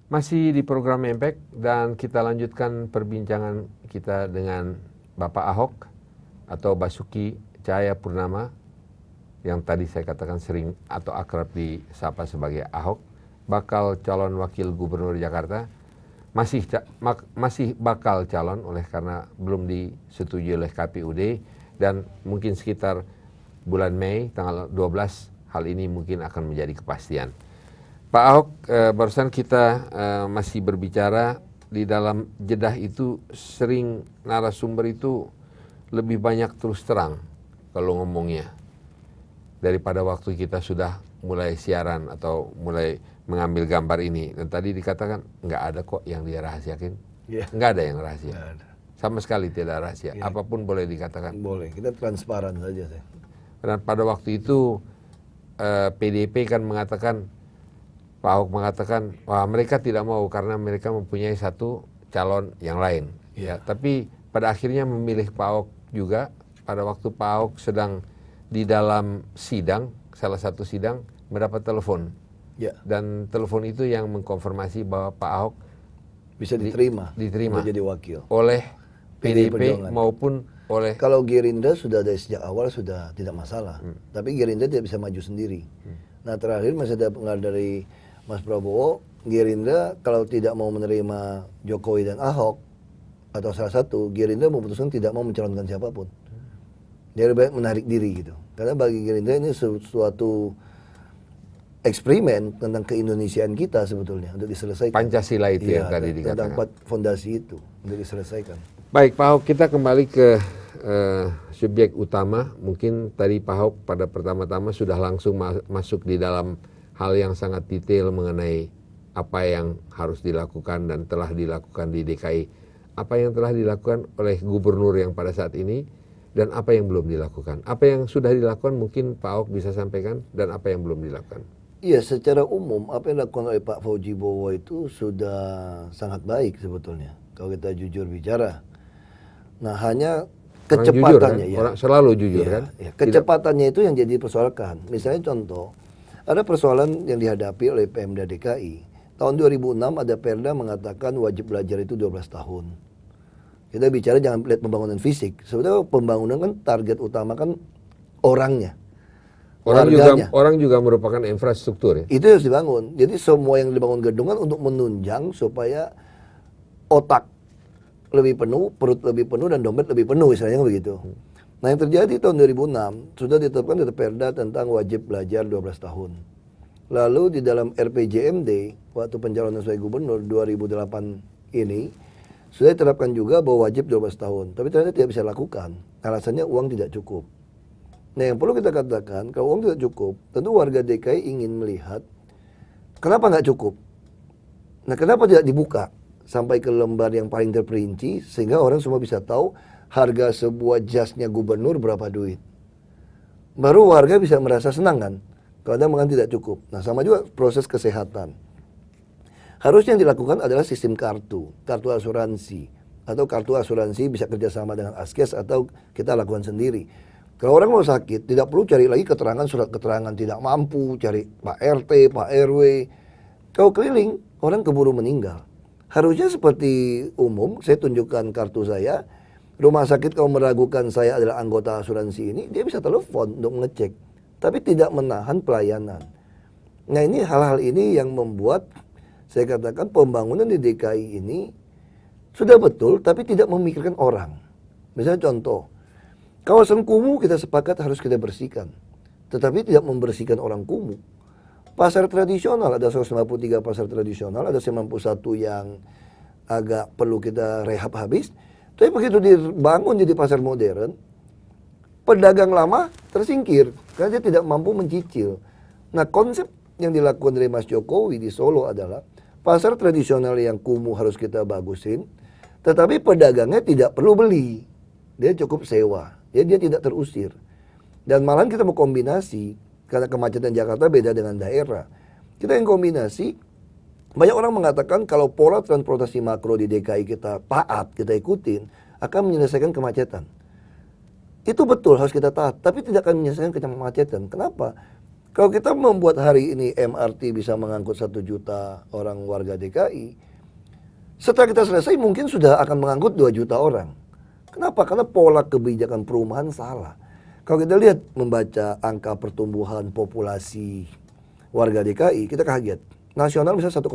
Masih di program Impact dan kita lanjutkan perbincangan kita dengan Bapak Ahok atau Basuki Cahayapurnama yang tadi saya katakan sering atau akrab disapa sebagai Ahok, bakal calon wakil gubernur Jakarta, masih bakal calon oleh karena belum disetujui oleh KPUD dan mungkin sekitar bulan Mei tanggal 12 hal ini mungkin akan menjadi kepastian. Pak Ahok, barusan kita masih berbicara di dalam jedah itu sering narasumber itu lebih banyak terus terang kalau ngomongnya daripada waktu kita sudah mulai siaran atau mulai mengambil gambar ini. Dan tadi dikatakan nggak ada kok yang dia rahasiakan, nggak ada yang rahasia, sama sekali tidak rahasia. Apapun boleh dikatakan. Boleh, kita transparan saja. Dan pada waktu itu PDIP kan mengatakan, Pak Ahok mengatakan, wah mereka tidak mau karena mereka mempunyai satu calon yang lain. Ya, tapi pada akhirnya memilih Pak Ahok juga pada waktu Pak Ahok sedang di dalam sidang, salah satu sidang, mendapat telepon. Dan telepon itu yang mengkonfirmasi bahwa Pak Ahok bisa diterima menjadi wakil oleh PDIP maupun oleh... Kalau Gerindra sudah dari sejak awal sudah tidak masalah, tapi Gerindra tidak bisa maju sendiri. Nah terakhir masih ada pengaruh dari Mas Prabowo, Gerindra kalau tidak mau menerima Jokowi dan Ahok atau salah satu, Gerindra memutuskan tidak mau mencalonkan siapapun. Dia lebih baik menarik diri gitu. Karena bagi Gerindra ini suatu eksperimen tentang keindonesiaan kita sebetulnya untuk diselesaikan. Pancasila itu yang tadi dikatakan. Tentang fondasi itu untuk diselesaikan. Baik Pak Ahok, kita kembali ke subjek utama. Mungkin tadi Pak Ahok pada pertama-tama sudah langsung masuk di dalam hal yang sangat detail mengenai apa yang harus dilakukan dan telah dilakukan di DKI. Apa yang telah dilakukan oleh gubernur yang pada saat ini dan apa yang belum dilakukan. Apa yang sudah dilakukan mungkin Pak Ahok bisa sampaikan dan apa yang belum dilakukan. Iya, secara umum apa yang dilakukan oleh Pak Fauji Bowo itu sudah sangat baik sebetulnya. Kalau kita jujur bicara. Nah hanya kecepatannya jujur, kan? Orang selalu jujur kan. Ya, kecepatannya itu yang jadi persoalkan. Misalnya contoh, ada persoalan yang dihadapi oleh Pemda DKI. Tahun 2006 ada Perda mengatakan wajib belajar itu 12 tahun. Kita bicara jangan lihat pembangunan fisik. Sebetulnya pembangunan kan target utama kan orangnya. Orang juga merupakan infrastruktur ya. Itu harus dibangun. Jadi semua yang dibangun gedung kan untuk menunjang supaya otak lebih penuh, perut lebih penuh dan dompet lebih penuh istilahnya begitu. Nah yang terjadi tahun 2006 sudah ditetapkan ada Perda tentang wajib belajar 12 tahun. Lalu di dalam RPJMD waktu pencalonan sebagai gubernur 2008 ini sudah diterapkan juga bahwa wajib 12 tahun. Tapi ternyata tidak bisa lakukan. Alasannya uang tidak cukup. Nah yang perlu kita katakan kalau uang tidak cukup, tentu warga DKI ingin melihat kenapa nggak cukup. Nah kenapa tidak dibuka sampai ke lembar yang paling terperinci sehingga orang semua bisa tahu harga sebuah jasnya gubernur berapa duit. Baru warga bisa merasa senang kan. Kalau ada mengatakan tidak cukup. Nah sama juga proses kesehatan. Harusnya yang dilakukan adalah sistem kartu asuransi. Atau kartu asuransi bisa kerjasama dengan Askes atau kita lakukan sendiri. Kalau orang mau sakit tidak perlu cari lagi keterangan surat keterangan tidak mampu, cari Pak RT, Pak RW. Kalau keliling orang keburu meninggal. Harusnya seperti umum saya tunjukkan kartu saya. Rumah sakit kalau meragukan saya adalah anggota asuransi ini, dia bisa telepon untuk ngecek. Tapi tidak menahan pelayanan. Nah ini hal-hal ini yang membuat, saya katakan pembangunan di DKI ini sudah betul, tapi tidak memikirkan orang. Misalnya contoh, kawasan kumuh kita sepakat harus kita bersihkan. Tetapi tidak membersihkan orang kumuh. Pasar tradisional, ada 153 pasar tradisional, ada 91 yang agak perlu kita rehab habis. Tapi begitu dibangun jadi pasar modern, pedagang lama tersingkir karena dia tidak mampu mencicil. Nah konsep yang dilakukan dari Mas Jokowi di Solo adalah pasar tradisional yang kumuh harus kita bagusin, tetapi pedagangnya tidak perlu beli, dia cukup sewa, dia tidak terusir. Dan malahan kita mau kombinasi, karena kemacetan Jakarta beda dengan daerah. Kita yang kombinasi. Banyak orang mengatakan kalau pola transportasi makro di DKI kita taat, kita ikutin, akan menyelesaikan kemacetan. Itu betul harus kita taat, tapi tidak akan menyelesaikan kemacetan. Kenapa? Kalau kita membuat hari ini MRT bisa mengangkut 1 juta orang warga DKI, setelah kita selesai mungkin sudah akan mengangkut 2 juta orang. Kenapa? Karena pola kebijakan perumahan salah. Kalau kita lihat membaca angka pertumbuhan populasi warga DKI, kita kaget. Nasional bisa 1,4.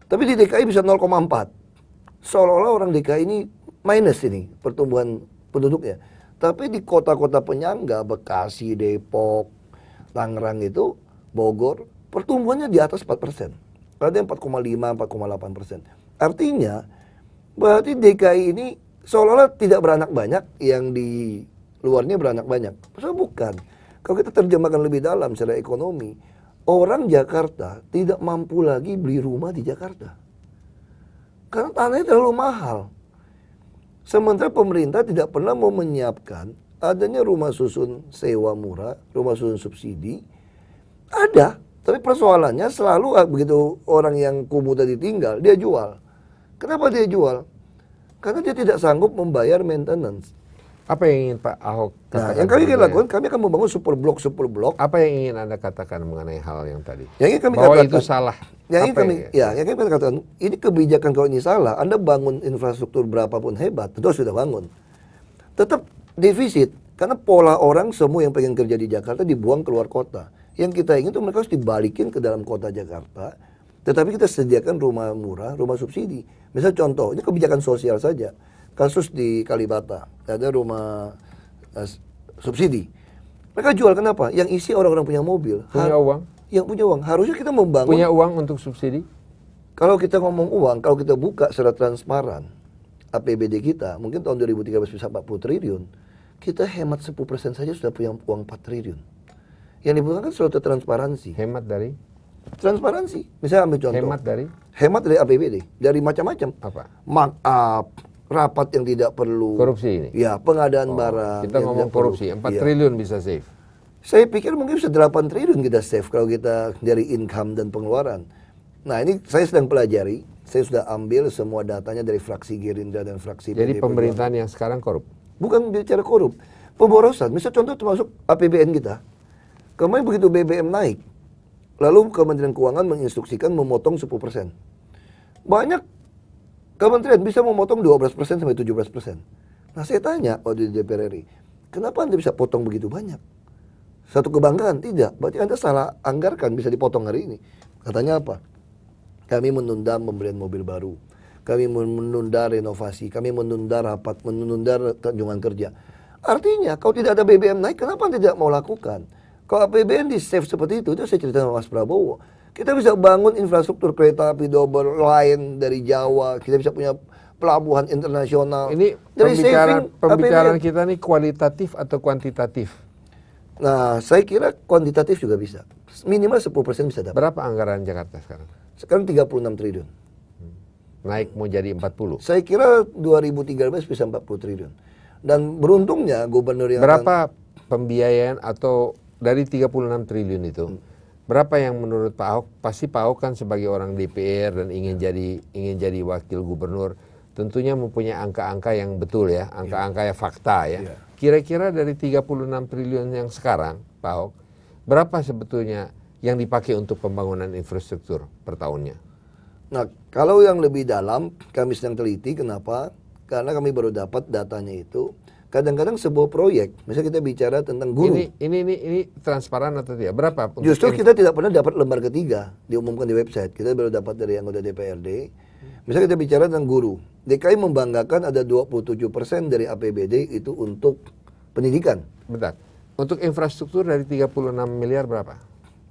Tapi di DKI bisa 0,4. Seolah-olah orang DKI ini minus ini pertumbuhan penduduknya. Tapi di kota-kota penyangga, Bekasi, Depok, Tangerang itu, Bogor, pertumbuhannya di atas 4%. Ada yang 4,5, 4,8%. Artinya, berarti DKI ini seolah-olah tidak beranak banyak, yang di luarnya beranak banyak. Padahal bukan. Kalau kita terjemahkan lebih dalam secara ekonomi, orang Jakarta tidak mampu lagi beli rumah di Jakarta. Karena tanahnya terlalu mahal. Sementara pemerintah tidak pernah mau menyiapkan adanya rumah susun sewa murah, rumah susun subsidi. Ada, tapi persoalannya selalu begitu orang yang kumuh tadi tinggal, dia jual. Kenapa dia jual? Karena dia tidak sanggup membayar maintenance. Apa yang ingin Pak Ahok katakan? Nah, yang kami lakukan, kami akan membangun super blok. Apa yang ingin Anda katakan mengenai hal yang tadi? Yang ingin kami bahwa katakan, itu salah. Yang kami katakan, ini kebijakan kalau ini salah, Anda bangun infrastruktur berapapun hebat, tentu sudah bangun. Tetap defisit, karena pola orang semua yang pengen kerja di Jakarta dibuang keluar kota. Yang kita ingin itu mereka harus dibalikin ke dalam kota Jakarta, tetapi kita sediakan rumah murah, rumah subsidi. Misal contoh, ini kebijakan sosial saja. Kasus di Kalibata, ada rumah subsidi. Mereka jual kenapa? Yang isi orang-orang punya mobil. Punya uang? Yang punya uang. Harusnya kita membangun. Punya uang untuk subsidi? Kalau kita ngomong uang, kalau kita buka secara transparan, APBD kita, mungkin tahun 2013 bisa 40 triliun. Kita hemat 10% saja sudah punya uang 4 triliun. Yang dibutuhkan kan selalu transparansi. Hemat dari? Transparansi. Misalnya ambil contoh. Hemat dari? Hemat dari APBD. Dari macam-macam. Apa? Markup, rapat yang tidak perlu. Korupsi ini? Ya, pengadaan barang. Kita ngomong korupsi, 4 triliun bisa save. Saya pikir mungkin bisa 8 triliun kita save kalau kita dari income dan pengeluaran. Nah, ini saya sedang pelajari. Saya sudah ambil semua datanya dari fraksi Gerindra dan fraksi Jadi PDIP. pemerintahan yang sekarang korup? Bukan bicara korup. Pemborosan. Misal contoh termasuk APBN kita. Kemarin begitu BBM naik, lalu Kementerian Keuangan menginstruksikan memotong 10%. Banyak kementerian bisa memotong 12% sampai 17%. Nah, saya tanya waktu di DPR RI, kenapa Anda bisa potong begitu banyak? Satu kebanggaan? Tidak. Berarti Anda salah anggarkan, bisa dipotong hari ini. Katanya apa? Kami menunda pembelian mobil baru. Kami menunda renovasi. Kami menunda rapat, menunda kunjungan kerja. Artinya, kalau tidak ada BBM naik, kenapa Anda tidak mau lakukan? Kalau APBN di save seperti itu saya cerita sama Mas Prabowo. Kita bisa bangun infrastruktur kereta api double line dari Jawa. Kita bisa punya pelabuhan internasional. Ini dari pembicaraan kita nih kualitatif atau kuantitatif? Nah, saya kira kuantitatif juga bisa. Minimal 10% bisa dapat. Berapa anggaran Jakarta sekarang? Sekarang 36 triliun. Naik mau jadi 40? Saya kira 2013 bisa 40 triliun. Dan beruntungnya gubernur yang berapa pembiayaan atau dari 36 triliun itu? Berapa yang menurut Pak Ahok? Pasti Pak Ahok kan sebagai orang DPR dan ingin jadi wakil gubernur, tentunya mempunyai angka-angka yang betul ya, angka-angka yang fakta ya. Kira-kira dari 36 triliun yang sekarang, Pak Ahok, berapa sebetulnya yang dipakai untuk pembangunan infrastruktur per tahunnya? Nah, kalau yang lebih dalam, kami sedang teliti. Kenapa? Karena kami baru dapat datanya itu. Kadang-kadang sebuah proyek, misalnya kita bicara tentang guru. Ini transparan atau tidak? Berapa? Justru kita tidak pernah dapat lembar ketiga, diumumkan di website. Kita baru dapat dari anggota DPRD. Misalnya kita bicara tentang guru. DKI membanggakan ada 27% dari APBD itu untuk pendidikan. Bentar. Untuk infrastruktur dari 36 miliar berapa?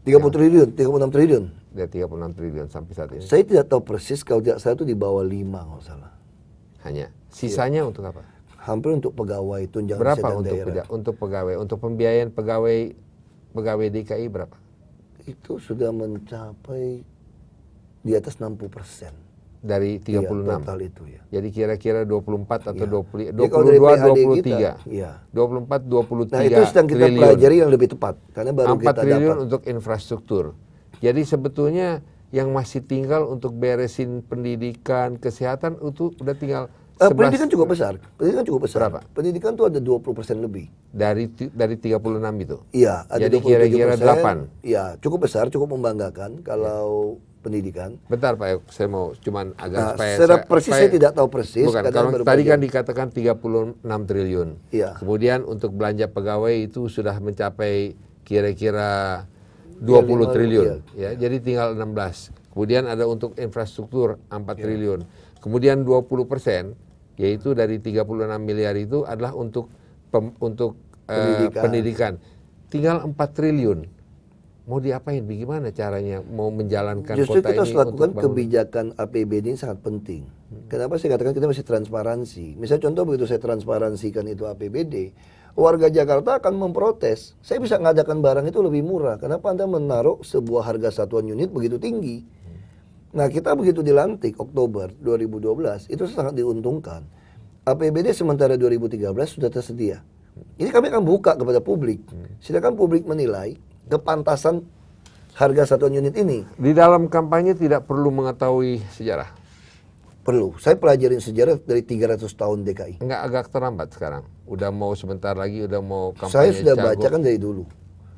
30 triliun, 36 triliun. Dari 36 triliun sampai saat ini. Saya tidak tahu persis, kalau tidak salah itu di bawah 5 kalau salah. Hanya. Sisanya untuk apa? Hampir untuk pegawai tunjangan berapa kesehatan untuk daerah. Untuk pegawai, untuk pembiayaan pegawai DKI berapa? Itu sudah mencapai di atas 60%. Dari 36. Iya, total itu ya. Jadi kira-kira 24 atau 22 23. Iya. 24 23 Nah, itu sedang kita pelajari yang lebih tepat karena baru 4 kita triliun dapat untuk infrastruktur. Jadi sebetulnya yang masih tinggal untuk beresin pendidikan, kesehatan itu udah tinggal Pendidikan cukup besar. Pendidikan cukup besar. Berapa? Pendidikan tuh ada 20% lebih. Dari 36 itu. Iya, ada Jadi 27%. kira-kira 8. Iya, cukup besar, cukup membanggakan kalau pendidikan. Bentar Pak Yok, saya mau cuman agar supaya secara persis saya tidak tahu persis. Bukan, karena kalau baru tadi kan belajar. dikatakan 36 triliun. Iya. Kemudian untuk belanja pegawai itu sudah mencapai kira-kira 20 triliun. Ya, jadi tinggal 16. Kemudian ada untuk infrastruktur 4 triliun. Kemudian 20%, yaitu dari 36 miliar itu adalah untuk pendidikan. Tinggal 4 triliun. Mau diapain? Bagaimana caranya mau menjalankan Justru kota kita ini harus lakukan untuk kebijakan APBD ini sangat penting. Kenapa saya katakan kita masih transparansi? Misalnya contoh begitu saya transparansikan itu APBD, warga Jakarta akan memprotes. Saya bisa mengadakan barang itu lebih murah. Kenapa Anda menaruh sebuah harga satuan unit begitu tinggi? Nah, kita begitu dilantik Oktober 2012, itu sangat diuntungkan. APBD sementara 2013 sudah tersedia. Ini kami akan buka kepada publik. Silakan publik menilai kepantasan harga satuan unit ini. Di dalam kampanye tidak perlu mengetahui sejarah. Perlu. Saya pelajarin sejarah dari 300 tahun DKI. Enggak agak terlambat sekarang. Udah mau sebentar lagi, udah mau kampanye. Saya sudah cagup. baca kan dari dulu.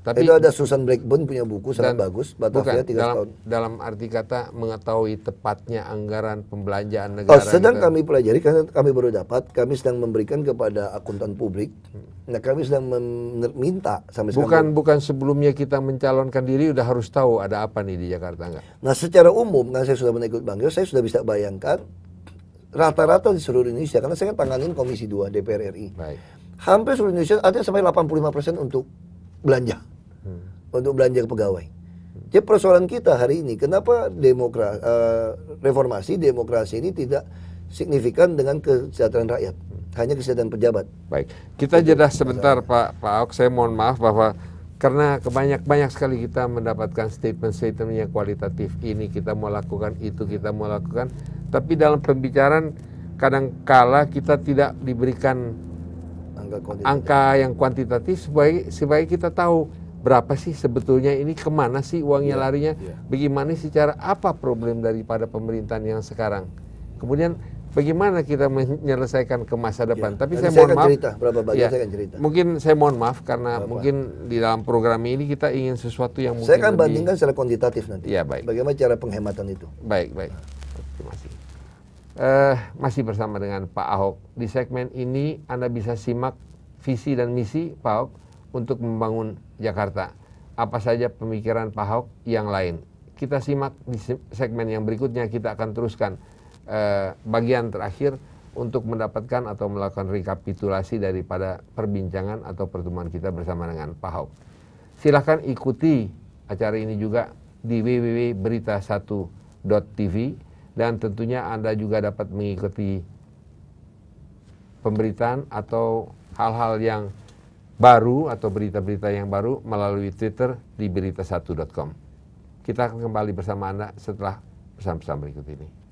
Tapi itu ada Susan Blackburn punya buku sangat bagus, Batavia 3 tahun. dalam arti kata mengetahui tepatnya anggaran pembelanjaan Oh, negara. sedang kami pelajari karena kami baru dapat, kami sedang memberikan kepada akuntan publik. Nah, kami sedang meminta sampai sekarang. Bukan sebelumnya kita mencalonkan diri udah harus tahu ada apa nih di Jakarta enggak? Nah, secara umum karena saya sudah pernah ikut Bang Yos, saya sudah bisa bayangkan rata-rata di seluruh Indonesia karena saya kan tanganin Komisi 2 DPR RI. Baik. Hampir seluruh Indonesia ada sampai 85% untuk belanja. Untuk belanja ke pegawai. Jadi persoalan kita hari ini, kenapa reformasi demokrasi ini tidak signifikan dengan kesejahteraan rakyat, hanya kesejahteraan pejabat. Baik, kita jeda sebentar Pak Ahok. Saya mohon maaf bahwa karena banyak sekali kita mendapatkan statement-statement yang kualitatif. Ini kita mau lakukan, itu kita mau lakukan. Tapi dalam pembicaraan kadang-kala kita tidak diberikan angka yang kuantitatif supaya kita tahu berapa sih sebetulnya ini, kemana sih uangnya larinya, bagaimana sih cara, apa problem daripada pemerintahan yang sekarang. Kemudian bagaimana kita menyelesaikan ke masa depan. Tapi saya mohon maaf, saya akan cerita. Mungkin saya mohon maaf karena mungkin di dalam program ini kita ingin sesuatu yang mungkin saya akan bandingkan secara kuantitatif nanti. Ya, baik. Bagaimana cara penghematan itu. Baik. Terima kasih. Masih bersama dengan Pak Ahok. Di segmen ini Anda bisa simak visi dan misi Pak Ahok untuk membangun Jakarta. Apa saja pemikiran Pak Ahok yang lain. Kita simak di segmen yang berikutnya. Kita akan teruskan bagian terakhir untuk mendapatkan atau melakukan rekapitulasi daripada perbincangan atau pertemuan kita bersama dengan Pak Ahok. Silahkan ikuti acara ini juga di www.berita1.tv dan tentunya Anda juga dapat mengikuti pemberitaan atau hal-hal yang baru atau berita-berita yang baru melalui Twitter di berita1.com. Kita akan kembali bersama Anda setelah pesan-pesan berikut ini.